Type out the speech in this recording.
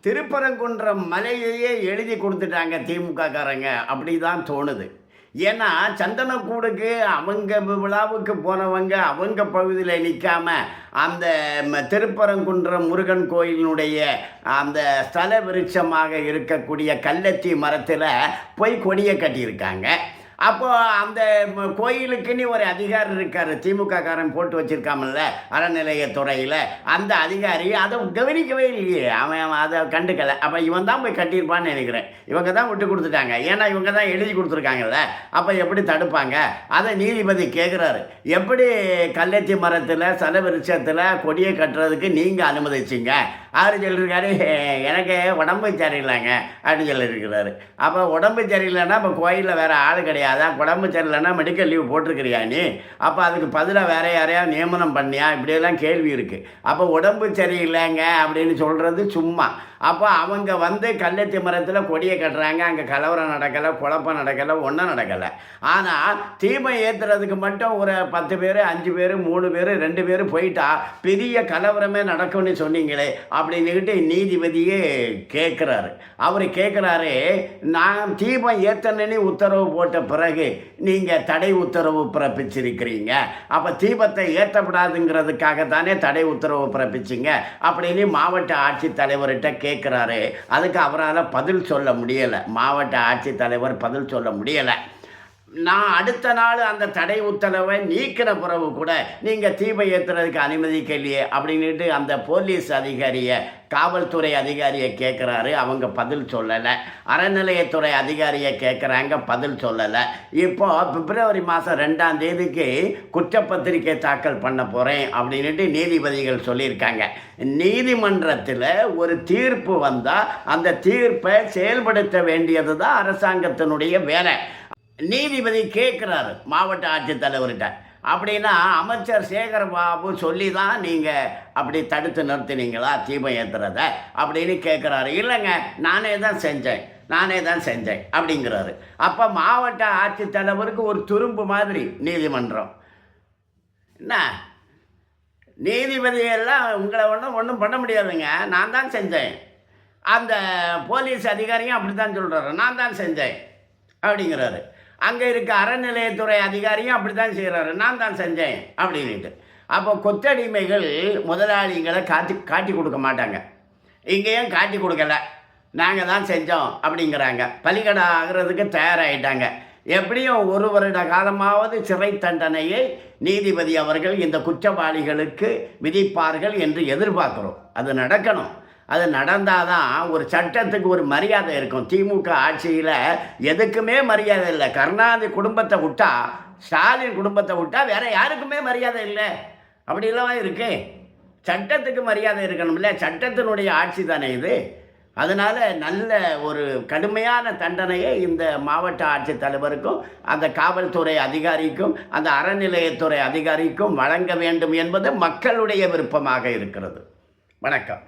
திருப்பரங்குன்றம் மலையையே எழுதி கொடுத்துட்டாங்க திமுககாரங்க. அப்படி தான் தோணுது. ஏன்னா சந்தனக்கூடுக்கு அவங்க விழாவுக்கு போனவங்க அவங்க பகுதியில் நிற்காம அந்த திருப்பரங்குன்றம் முருகன் கோயிலினுடைய அந்த ஸ்தல விருட்சமாக இருக்கக்கூடிய கல்லத்தி மரத்தில் போய் கொடியை கட்டியிருக்காங்க. அப்போ அந்த கோயிலுக்குன்னு ஒரு அதிகாரி இருக்கார், திமுககாரன் போட்டு வச்சுருக்காமல்ல அறநிலையத்துறையில், அந்த அதிகாரி அதை கவனிக்கவே இல்லையே, அவன் அதை கண்டுக்கலை. அப்போ இவன் தான் போய் கட்டியிருப்பான்னு நினைக்கிறேன். இவங்க தான் விட்டு கொடுத்துட்டாங்க, ஏன்னா இவங்க தான் எழுதி கொடுத்துருக்காங்கல்ல. அப்போ எப்படி தடுப்பாங்க? அதை நீதிபதி கேட்குறாரு, எப்படி கல்லத்தி மரத்தில் சல விருட்சத்தில் கொடியை கட்டுறதுக்கு நீங்கள் அனுமதிச்சிங்க? அவர் சொல்லியிருக்காரு, எனக்கு உடம்பு சரியில்லைங்க அப்படின்னு சொல்லியிருக்கிறாரு. அப்போ உடம்பு சரியில்லைன்னா இப்போ கோயிலில் வேறு ஆள் கிடையாது, அதான் உடம்பு சரியில்லைன்னா மெடிக்கல் லீவ் போட்டிருக்கிறியா நீ? அப்போ அதுக்கு பதிலாக வேறு யாரையாவது நியமனம் பண்ணியா? இப்படியெல்லாம் கேள்வி இருக்குது. அப்போ உடம்பு சரியில்லைங்க அப்படின்னு சொல்கிறது சும்மா. அப்போ அவங்க வந்து கல்லத்தி மரத்தில் கொடியை கட்டுறாங்க, அங்கே கலவரம் நடக்கலை, குழப்பம் நடக்கலை, ஒன்றும் நடக்கலை. ஆனால் தீமை ஏற்றுறதுக்கு மட்டும் ஒரு 10 பேர் 5 பேர் 3 பேர் 2 பேர் போயிட்டா பெரிய கலவரமே நடக்கும்னு சொன்னீங்களே அப்படின்னுக்கிட்டு நீதிபதியே கேட்குறாரு. அவர் கேட்குறாரு, நான் தீபம் ஏற்றனே உத்தரவு போட்ட பிறகு நீங்கள் தடை உத்தரவு பிறப்பிச்சிருக்கிறீங்க, அப்போ தீபத்தை ஏற்றப்படாதுங்கிறதுக்காக தானே தடை உத்தரவு பிறப்பிச்சிங்க அப்படின்னு மாவட்ட ஆட்சித்தலைவர்கிட்ட கேட்குறாரு. அதுக்கு அவரால் பதில் சொல்ல முடியலை, மாவட்ட ஆட்சித்தலைவர் பதில் சொல்ல முடியலை. நான் அடுத்த நாள் அந்த தடை உத்தரவை நீக்கிற பிறகு கூட நீங்கள் தீபம் ஏற்றுறதுக்கு அனுமதிக்கலையே அப்படின்ட்டு அந்த போலீஸ் அதிகாரியை, காவல்துறை அதிகாரியை கேட்குறாரு. அவங்க பதில் சொல்லலை. அறநிலையத்துறை அதிகாரியை கேட்குறாங்க, பதில் சொல்லலை. இப்போ பிப்ரவரி மாதம் 2ஆம் தேதிக்கு குற்றப்பத்திரிக்கை தாக்கல் பண்ண போகிறேன் அப்படின்ட்டு நீதிபதிகள் சொல்லியிருக்காங்க. நீதிமன்றத்தில் ஒரு தீர்ப்பு வந்தால் அந்த தீர்ப்பை செயல்படுத்த வேண்டியது தான் அரசாங்கத்தினுடைய வேலை. நீதிபதி கேட்குறாரு மாவட்ட ஆட்சித்தலைவர்கிட்ட, அப்படின்னா அமைச்சர் சேகர் பாபு சொல்லி தான் நீங்கள் அப்படி தடுத்து நிறுத்தினீங்களா தீபம் ஏற்றுறத அப்படின்னு கேட்குறாரு. இல்லைங்க, நானே தான் செஞ்சேன் அப்படிங்கிறாரு. அப்போ மாவட்ட ஆட்சித்தலைவருக்கு ஒரு துரும்பு மாதிரி நீதிமன்றம். என்ன நீதிபதியெல்லாம் உங்களை ஒன்றும் பண்ண முடியாதுங்க, நான் தான் செஞ்சேன். அந்த போலீஸ் அதிகாரியும் அப்படி தான் சொல்கிறாரு, நான் தான் செஞ்சேன் அப்படிங்கிறாரு. அங்கே இருக்க அறநிலையத்துறை அதிகாரியும் அப்படி தான் செய்கிறாரு, நான் தான் செஞ்சேன் அப்படின்ட்டு. அப்போ கொத்தடிமைகள் முதலாளிகளை காட்டி கொடுக்க மாட்டாங்க. இங்கேயும் காட்டி கொடுக்கல, நாங்கள் தான் செஞ்சோம் அப்படிங்கிறாங்க. பலிகடை ஆகிறதுக்கு தயாராகிட்டாங்க. எப்படியும் 1 வருட காலமாவது சிறை தண்டனையை நீதிபதி அவர்கள் இந்த குற்றவாளிகளுக்கு விதிப்பார்கள் என்று எதிர்பார்க்குறோம். அது நடக்கணும். அது நடந்தால் தான் ஒரு சட்டத்துக்கு ஒரு மரியாதை இருக்கும். திமுக ஆட்சியில் எதுக்குமே மரியாதை இல்லை. கருணாநிதி குடும்பத்தை விட்டா, ஸ்டாலின் குடும்பத்தை விட்டா வேறு யாருக்குமே மரியாதை இல்லை. அப்படிலாம் இருக்கு. சட்டத்துக்கு மரியாதை இருக்கணும்ல, சட்டத்தினுடைய ஆட்சி தானே இது. அதனால் நல்ல ஒரு கடுமையான தண்டனையை இந்த மாவட்ட ஆட்சித்தலைவருக்கும் அந்த காவல்துறை அதிகாரிக்கும் அந்த அறநிலையத்துறை அதிகாரிக்கும் வழங்க வேண்டும் என்பது மக்களுடைய விருப்பமாக இருக்கிறது. வணக்கம்.